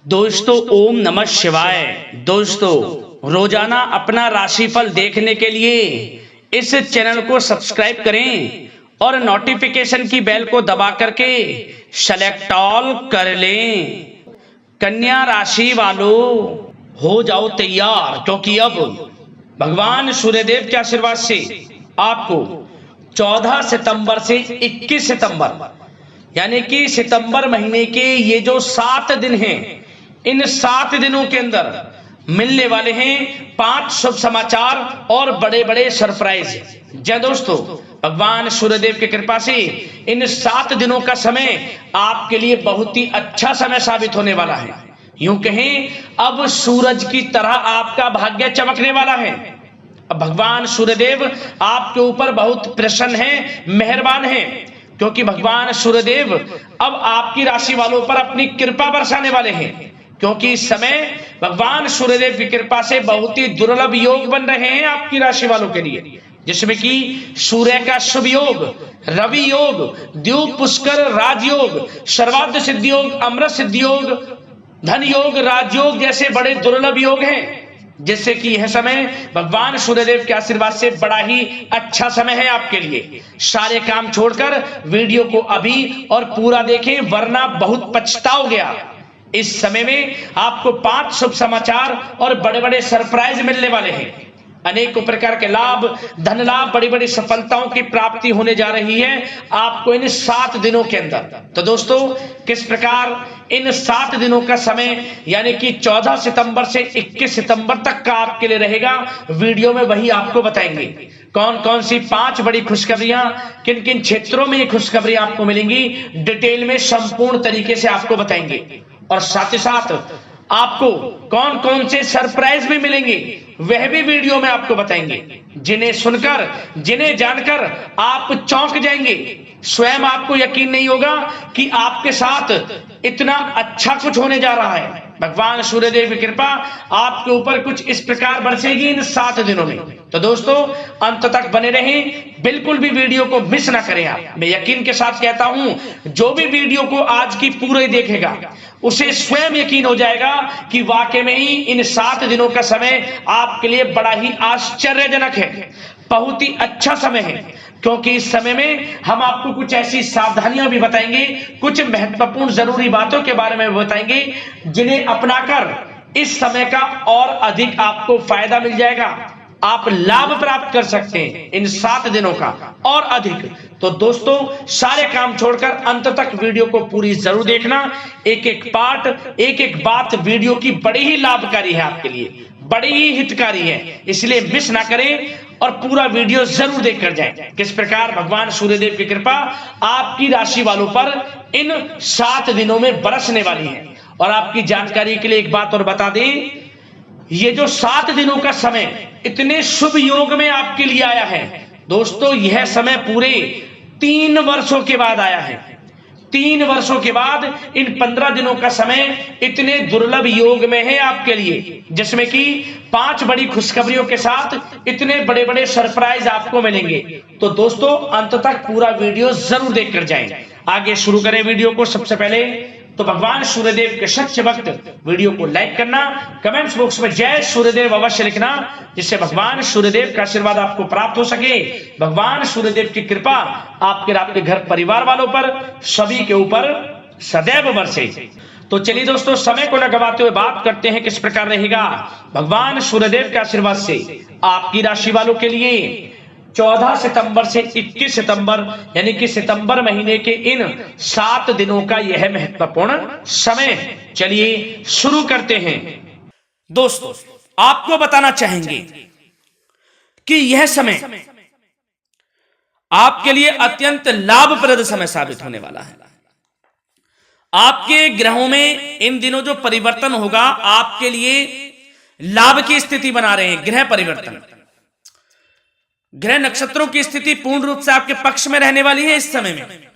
दोस्तों ओम नमः शिवाय। दोस्तों रोजाना अपना राशिफल देखने के लिए इस चैनल को सब्सक्राइब करें और नोटिफिकेशन की बेल को दबा करके सेलेक्ट ऑल कर लें। कन्या राशि वालों हो जाओ तैयार, क्योंकि अब भगवान सूर्यदेव के आशीर्वाद से आपको 14 सितंबर से 21 सितंबर यानी कि सितंबर महीने के ये जो 7 दिन हैं, इन 7 दिनों के अंदर मिलने वाले हैं 5 शुभ समाचार और बड़े बड़े सरप्राइज। जय दोस्तों, भगवान सूर्यदेव की कृपा से इन 7 दिनों का समय आपके लिए बहुत ही अच्छा समय साबित होने वाला है। यूं कहें अब सूरज की तरह आपका भाग्य चमकने वाला है। अब भगवान सूर्यदेव आपके ऊपर बहुत प्रसन्न है, मेहरबान है, क्योंकि भगवान सूर्यदेव अब आपकी राशि वालों पर अपनी कृपा बरसाने वाले हैं। क्योंकि इस समय भगवान सूर्यदेव की कृपा से बहुत ही दुर्लभ योग बन रहे हैं आपकी राशि वालों के लिए, जिसमें कि सूर्य का शुभ योग, रवि योग, द्यूत पुष्कर राजयोग, सर्वार्थ सिद्धि योग, अमृत सिद्धि योग, धन योग, राजयोग जैसे बड़े दुर्लभ योग हैं, जिससे कि यह समय भगवान सूर्यदेव के आशीर्वाद से बड़ा ही अच्छा समय है आपके लिए। सारे काम छोड़कर वीडियो को अभी और पूरा देखें, वरना बहुत पछताओगे आप। इस समय में आपको 5 शुभ समाचार और बड़े बड़े सरप्राइज मिलने वाले हैं। अनेकों प्रकार के लाभ, धन लाभ, बड़ी बड़ी सफलताओं की प्राप्ति होने जा रही है आपको इन 7 दिनों के अंदर। तो दोस्तों, किस प्रकार इन 7 दिनों का समय यानी कि 14 सितंबर से 21 सितंबर तक का आपके लिए रहेगा, वीडियो में वही आपको बताएंगे। कौन कौन सी 5 बड़ी खुशखबरियां, किन किन क्षेत्रों में ये खुशखबरियां आपको मिलेंगी, डिटेल में संपूर्ण तरीके से आपको बताएंगे। और साथ ही साथ आपको कौन कौन से सरप्राइज भी मिलेंगे, वह भी वीडियो में आपको बताएंगे, जिन्हें सुनकर, जिन्हें जानकर आप चौंक जाएंगे। स्वयं आपको यकीन नहीं होगा कि आपके साथ इतना अच्छा कुछ होने जा रहा है। भगवान सूर्यदेव की कृपा आपके ऊपर कुछ इस प्रकार बरसेगी इन 7 दिनों में। तो दोस्तों, अंत तक बने रहें, बिल्कुल भी वीडियो को मिस ना करें आप। मैं यकीन के साथ कहता हूं, जो भी वीडियो को आज की पूरे देखेगा उसे स्वयं यकीन हो जाएगा कि वाकई में ही इन 7 दिनों का समय आपके लिए बड़ा ही आश्चर्यजनक है, बहुत ही अच्छा समय है। क्योंकि इस समय में हम आपको कुछ ऐसी सावधानियां भी बताएंगे, कुछ महत्वपूर्ण जरूरी बातों के बारे में बताएंगे, जिन्हें अपनाकर इस समय का और अधिक आपको फायदा मिल जाएगा। आप लाभ प्राप्त कर सकते हैं इन 7 दिनों का और अधिक। तो दोस्तों, सारे काम छोड़कर अंत तक वीडियो को पूरी जरूर देखना। एक एक पार्ट, एक एक बात वीडियो की बड़ी ही लाभकारी है आपके लिए, बड़ी ही हितकारी है, इसलिए मिस ना करें और पूरा वीडियो जरूर देखकर जाएं। किस प्रकार भगवान सूर्यदेव की कृपा आपकी राशि वालों पर इन 7 दिनों में बरसने वाली है। और आपकी जानकारी के लिए एक बात और बता दें, ये जो 7 दिनों का समय इतने शुभ योग में आपके लिए आया है दोस्तों, यह समय पूरे 3 वर्षों के बाद आया है। 3 वर्षों के बाद इन 15 दिनों का समय इतने दुर्लभ योग में है आपके लिए, जिसमें कि 5 बड़ी खुशखबरियों के साथ इतने बड़े बड़े सरप्राइज आपको मिलेंगे। तो दोस्तों, अंत तक पूरा वीडियो जरूर देखकर जाएं। आगे शुरू करें वीडियो को। सबसे पहले तो भगवान सूर्यदेव के सच्चे भक्त वीडियो को लाइक करना, कमेंट्स बॉक्स में जय सूर्यदेव अवश्य लिखना, जिससे भगवान सूर्यदेव का आशीर्वाद आपको प्राप्त हो सके, भगवान सूर्यदेव की कृपा आपके घर परिवार वालों पर, सभी के ऊपर सदैव बरसे। तो चलिए दोस्तों, समय को न गवाते हुए बात करते हैं किस प्रकार रहेगा भगवान सूर्यदेव के आशीर्वाद से आपकी राशि वालों के लिए 14 सितंबर से 21 सितंबर यानी कि सितंबर महीने के इन 7 दिनों का यह महत्वपूर्ण समय। चलिए शुरू करते हैं। दोस्तों, आपको बताना चाहेंगे कि यह समय आपके लिए अत्यंत लाभप्रद समय साबित होने वाला है। आपके ग्रहों में इन दिनों जो परिवर्तन होगा आपके लिए लाभ की स्थिति बना रहे हैं। ग्रह परिवर्तन, ग्रह नक्षत्रों की स्थिति पूर्ण रूप से आपके पक्ष में रहने वाली है। इस समय में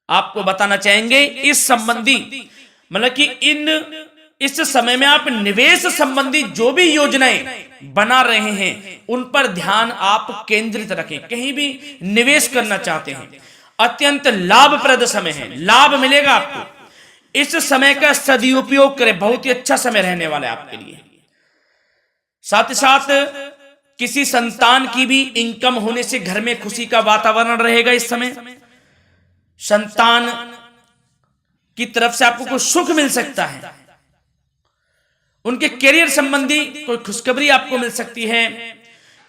आपको बताना चाहेंगे इस संबंधी, मतलब कि इस समय में आप निवेश संबंधी जो भी योजनाएं बना रहे हैं उन पर ध्यान आप केंद्रित रखें। कहीं भी निवेश करना चाहते हैं, अत्यंत लाभप्रद समय है, लाभ मिलेगा आपको। इस समय का सदुपयोग करें, बहुत ही अच्छा समय रहने वाला है आपके लिए। साथ ही साथ किसी संतान की भी इनकम होने से घर में खुशी का वातावरण रहेगा। इस समय संतान की तरफ से आपको कुछ सुख मिल सकता है, उनके करियर संबंधी कोई खुशखबरी आपको मिल सकती है,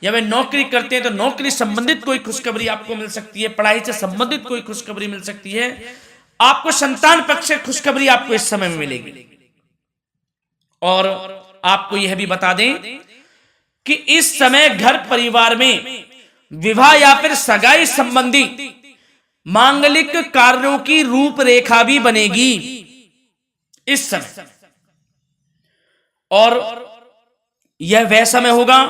या वे नौकरी करते हैं तो नौकरी संबंधित कोई खुशखबरी आपको मिल सकती है, पढ़ाई से संबंधित कोई खुशखबरी मिल सकती है। आपको संतान पक्ष से खुशखबरी आपको इस समय में मिलेगी। और आपको यह भी बता दें कि इस समय घर परिवार में विवाह या फिर सगाई संबंधी मांगलिक कार्यों की रूपरेखा भी बनेगी इस समय। और यह वह समय होगा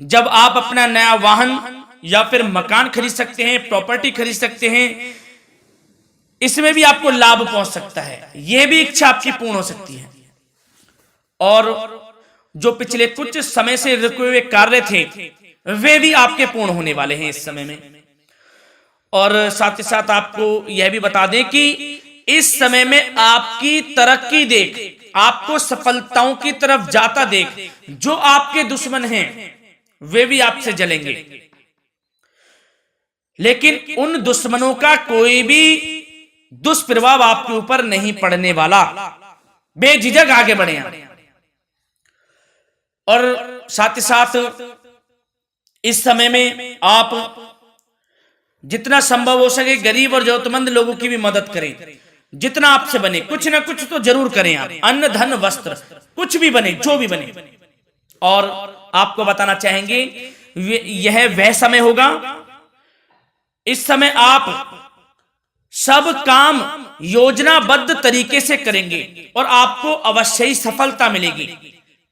जब आप अपना नया वाहन या फिर मकान खरीद सकते हैं, प्रॉपर्टी खरीद सकते हैं। इसमें भी आपको लाभ पहुंच सकता है, यह भी इच्छा आपकी पूर्ण हो सकती है। और जो पिछले कुछ समय से रुके हुए कार्य थे वे भी आपके पूर्ण होने वाले हैं इस समय में। और साथ ही साथ आपको यह भी बता दें कि इस समय में आपकी तरक्की देख, आपको सफलताओं की तरफ जाता देख, जो आपके दुश्मन हैं वे भी आपसे जलेंगे, लेकिन उन दुश्मनों का कोई भी दुष्प्रभाव आपके ऊपर नहीं पड़ने वाला। बेझिझक आगे बढ़े। और साथ ही साथ इस समय में आप जितना संभव हो सके गरीब और जरूरतमंद लोगों की भी मदद करें। जितना आपसे बने कुछ ना कुछ तो जरूर करें आप, अन्न धन वस्त्र कुछ भी बने, जो भी बने। और आपको बताना चाहेंगे यह वह समय होगा, इस समय आप सब काम योजनाबद्ध तरीके से करेंगे और आपको अवश्य ही सफलता मिलेगी।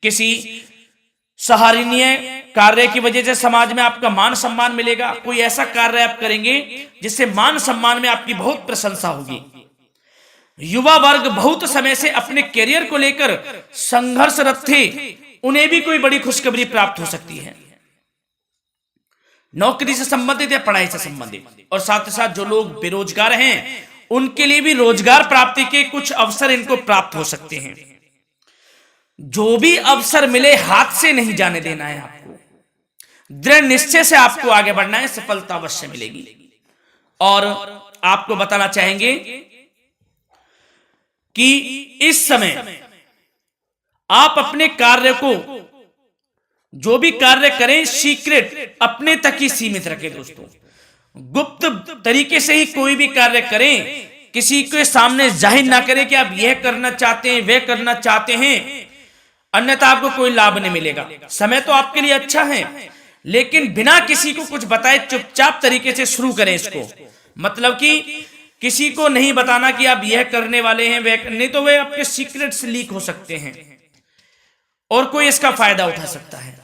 किसी सराहनीय कार्य की वजह से समाज में आपका मान सम्मान मिलेगा। कोई ऐसा कार्य आप करेंगे जिससे मान सम्मान में आपकी बहुत प्रशंसा होगी। युवा वर्ग बहुत समय से अपने करियर को लेकर संघर्षरत थे, उन्हें भी कोई बड़ी खुशखबरी प्राप्त हो सकती है, नौकरी से संबंधित या पढ़ाई से संबंधित। और साथ ही साथ जो लोग बेरोजगार हैं उनके लिए भी रोजगार प्राप्ति के कुछ अवसर इनको प्राप्त हो सकते हैं। जो भी अवसर मिले हाथ से नहीं जाने देना है आपको, दृढ़ निश्चय से आपको आगे बढ़ना है, सफलता अवश्य मिलेगी। और आपको बताना चाहेंगे कि इस समय आप अपने कार्य को, जो भी कार्य करें, सीक्रेट अपने तक ही सीमित रखें दोस्तों। गुप्त तरीके से ही कोई भी कार्य करें, किसी के सामने जाहिर ना करें कि आप यह करना चाहते हैं, वह करना चाहते हैं, अन्यथा आपको कोई लाभ नहीं मिलेगा। समय तो आपके लिए अच्छा है, लेकिन बिना किसी को कुछ बताए चुपचाप तरीके से शुरू करें इसको। मतलब कि किसी को नहीं बताना कि आप यह करने वाले हैं, वह नहीं, तो वे आपके सीक्रेट्स लीक हो सकते हैं और कोई इसका फायदा उठा सकता है।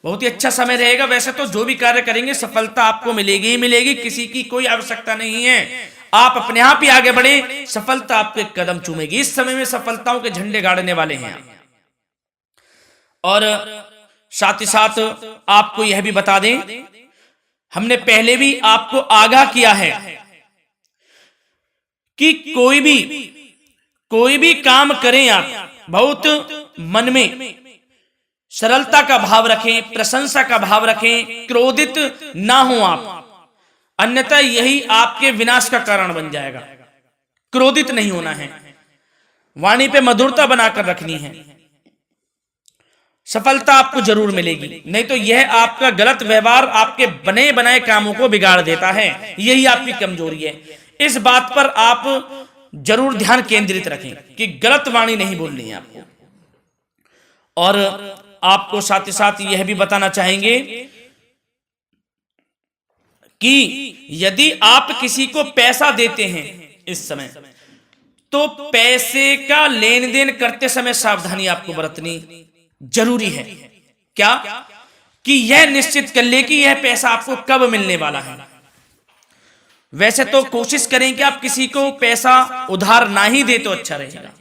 बहुत ही अच्छा समय रहेगा। वैसे तो जो भी कार्य करेंगे सफलता आपको मिलेगी ही मिलेगी, किसी की कोई आवश्यकता नहीं है। आप अपने आप ही आगे बढ़े, सफलता आपके कदम चूमेगी। इस समय में सफलताओं के झंडे गाड़ने वाले हैं। और साथ ही साथ आपको यह भी बता दें, हमने पहले भी आपको आगाह किया है कि कोई भी काम करें आप बहुत मन में सरलता का भाव रखें, प्रशंसा का भाव रखें, क्रोधित ना हो आप, अन्यथा यही आपके विनाश का कारण बन जाएगा। क्रोधित नहीं होना है, वाणी पे मधुरता बनाकर रखनी है, सफलता आपको जरूर मिलेगी। नहीं तो यह आपका गलत व्यवहार आपके बने बनाए कामों को बिगाड़ देता है, यही आपकी कमजोरी है। इस बात पर आप जरूर ध्यान केंद्रित रखें कि गलत वाणी नहीं बोलनी है आपको। और आपको साथ ही साथ यह भी बताना चाहेंगे कि यदि आप किसी को पैसा देते हैं इस समय, तो पैसे का लेन देन करते समय सावधानी आपको बरतनी जरूरी है। क्या कि यह निश्चित कर ले कि यह पैसा आपको कब मिलने वाला है। वैसे तो कोशिश करें कि आप किसी को पैसा उधार ना ही दे तो अच्छा रहेगा।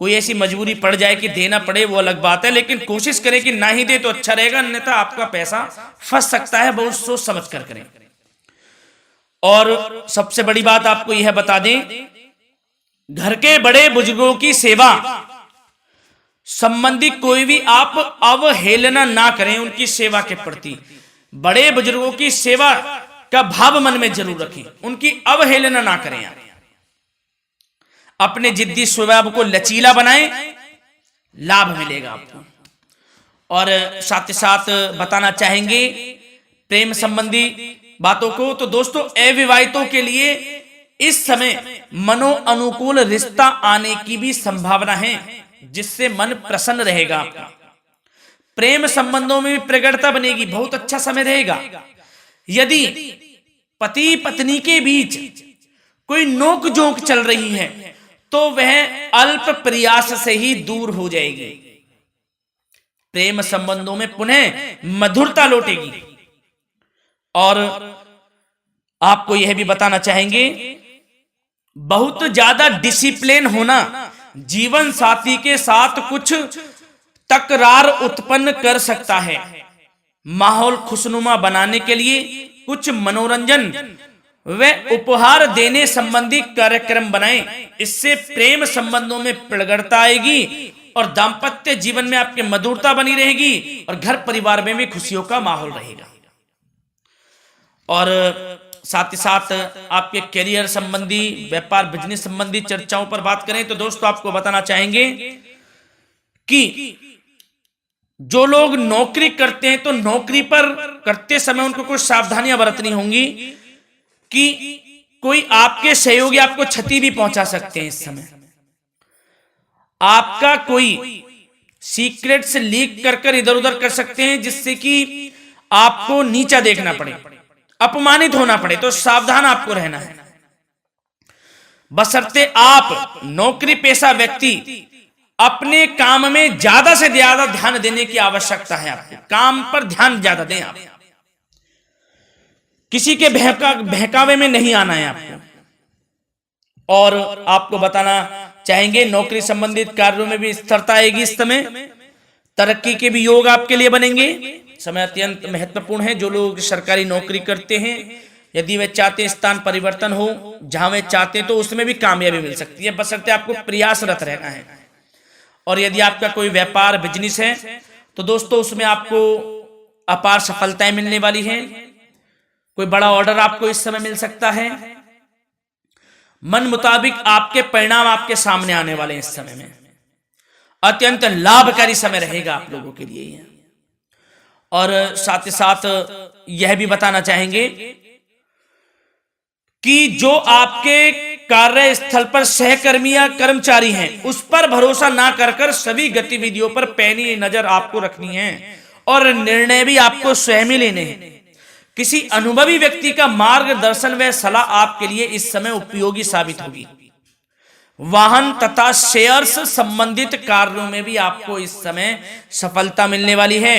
कोई ऐसी मजबूरी पड़ जाए कि देना पड़े वो अलग बात है, लेकिन कोशिश करें कि ना ही दे तो अच्छा रहेगा, अन्यथा आपका पैसा फंस सकता है। बहुत सोच समझ कर करें। और सबसे बड़ी बात आपको यह बता दें, घर के बड़े बुजुर्गों की सेवा संबंधी कोई भी आप अवहेलना ना करें। उनकी सेवा के प्रति बड़े बुजुर्गों की सेवा का भाव मन में जरूर रखें, उनकी अवहेलना ना करें। आप अपने जिद्दी स्वभाव को लचीला बनाएं, लाभ मिलेगा आपको। और साथ ही साथ बताना चाहेंगे प्रेम संबंधी बातों को, तो दोस्तों अविवाहितों के लिए इस समय मनो अनुकूल रिश्ता आने की भी संभावना है, जिससे मन प्रसन्न रहेगा आपका। प्रेम संबंधों में भी प्रगाढ़ता बनेगी, बहुत अच्छा समय रहेगा। यदि पति पत्नी के बीच कोई नोक झोंक चल रही है तो वह अल्प प्रयास से ही दूर हो जाएगी। प्रेम संबंधों में पुनः मधुरता लौटेगी। और आपको यह भी बताना चाहेंगे, बहुत ज्यादा डिसिप्लिन होना जीवन साथी के साथ कुछ तकरार उत्पन्न कर सकता है। माहौल खुशनुमा बनाने के लिए कुछ मनोरंजन व उपहार देने संबंधी कार्यक्रम बनाएं। इससे प्रेम संबंधों में प्रगाढ़ता आएगी और दाम्पत्य जीवन में आपकी मधुरता बनी रहेगी और घर परिवार में भी खुशियों का माहौल रहेगा। और साथ ही साथ आपके करियर संबंधी, व्यापार बिजनेस संबंधी चर्चाओं पर बात करें तो दोस्तों आपको बताना चाहेंगे कि जो लोग नौकरी करते हैं तो नौकरी पर करते समय उनको कुछ सावधानियां बरतनी होंगी कि कोई आपके सहयोगी आपको क्षति भी पहुंचा सकते हैं। इस समय आपका कोई सीक्रेट्स लीक कर इधर उधर कर सकते हैं, जिससे कि आपको नीचा देखना पड़े, अपमानित होना पड़े। तो सावधान आपको रहना है। बशर्ते आप नौकरी पेशा व्यक्ति अपने काम में ज्यादा से ज्यादा ध्यान देने की आवश्यकता है। आपको काम पर ध्यान ज्यादा दें। आप किसी के बहकावे में नहीं आना है आपको। और आपको बताना चाहेंगे नौकरी संबंधित कार्यों में भी स्थिरता आएगी। इस समय तरक्की के भी योग आपके लिए बनेंगे। समय अत्यंत महत्वपूर्ण है। जो लोग सरकारी नौकरी करते हैं, यदि वे चाहते स्थान परिवर्तन हो, जहां वे चाहते तो उसमें भी कामयाबी मिल सकती है, बशर्ते आपको प्रयासरत रहना है। और यदि आपका कोई व्यापार बिजनेस है तो दोस्तों उसमें आपको अपार सफलताएं मिलने वाली हैं। कोई बड़ा ऑर्डर आपको इस समय मिल सकता है। मन मुताबिक आपके परिणाम आपके सामने आने वाले हैं। इस समय में अत्यंत लाभकारी समय रहेगा आप लोगों के लिए। और साथ ही साथ यह भी बताना चाहेंगे कि जो आपके कार्यस्थल पर सहकर्मी या कर्मचारी हैं, उस पर भरोसा ना कर सभी गतिविधियों पर पैनी नजर आपको रखनी है और निर्णय भी आपको स्वयं ही लेने हैं। किसी अनुभवी व्यक्ति का मार्गदर्शन व सलाह आपके लिए इस समय उपयोगी साबित होगी। वाहन तथा शेयर्स संबंधित कार्यों में भी आपको इस समय सफलता मिलने वाली है।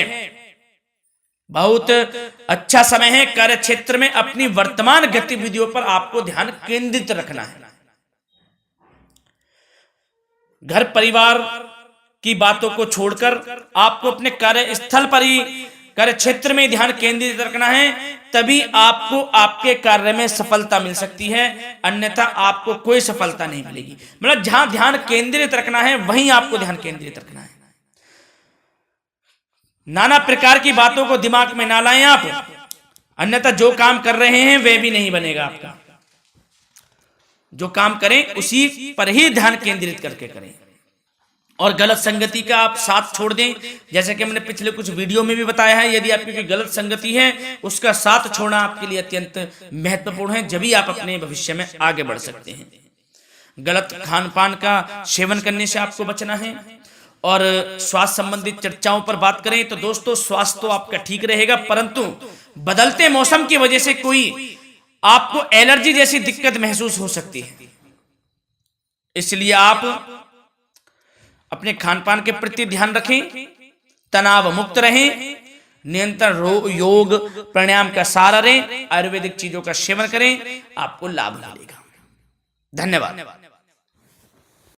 बहुत अच्छा समय है। कार्य क्षेत्र में अपनी वर्तमान गतिविधियों पर आपको ध्यान केंद्रित रखना है। घर परिवार की बातों को छोड़कर आपको अपने कार्यस्थल पर ही, कार्य क्षेत्र में ध्यान केंद्रित रखना है, तभी आपको आपके कार्य में सफलता मिल सकती है, अन्यथा आपको कोई सफलता नहीं मिलेगी। मतलब जहां ध्यान केंद्रित रखना है वहीं आपको ध्यान केंद्रित रखना है। नाना प्रकार की बातों को दिमाग में ना लाएं आप, अन्यथा जो काम कर रहे हैं वह भी नहीं बनेगा आपका। जो काम करें उसी पर ही ध्यान केंद्रित करके करें और गलत संगति का आप साथ छोड़ दें। जैसे कि मैंने पिछले कुछ वीडियो में भी बताया है, यदि आपकी कोई गलत संगति है उसका साथ छोड़ना आपके लिए अत्यंत महत्वपूर्ण है, जब ही आप अपने भविष्य में आगे बढ़ सकते हैं। गलत खान पान का सेवन करने से आपको बचना है। और स्वास्थ्य संबंधित चर्चाओं पर बात करें तो दोस्तों स्वास्थ्य तो आपका ठीक रहेगा, परंतु बदलते मौसम की वजह से कोई आपको एलर्जी जैसी दिक्कत महसूस हो सकती है। इसलिए आप अपने खान पान के प्रति ध्यान रखें, तनाव मुक्त रहें, नियंत्रण योग प्राणायाम का सहारा लें, आयुर्वेदिक चीजों का सेवन करें, आपको लाभ मिलेगा। धन्यवाद।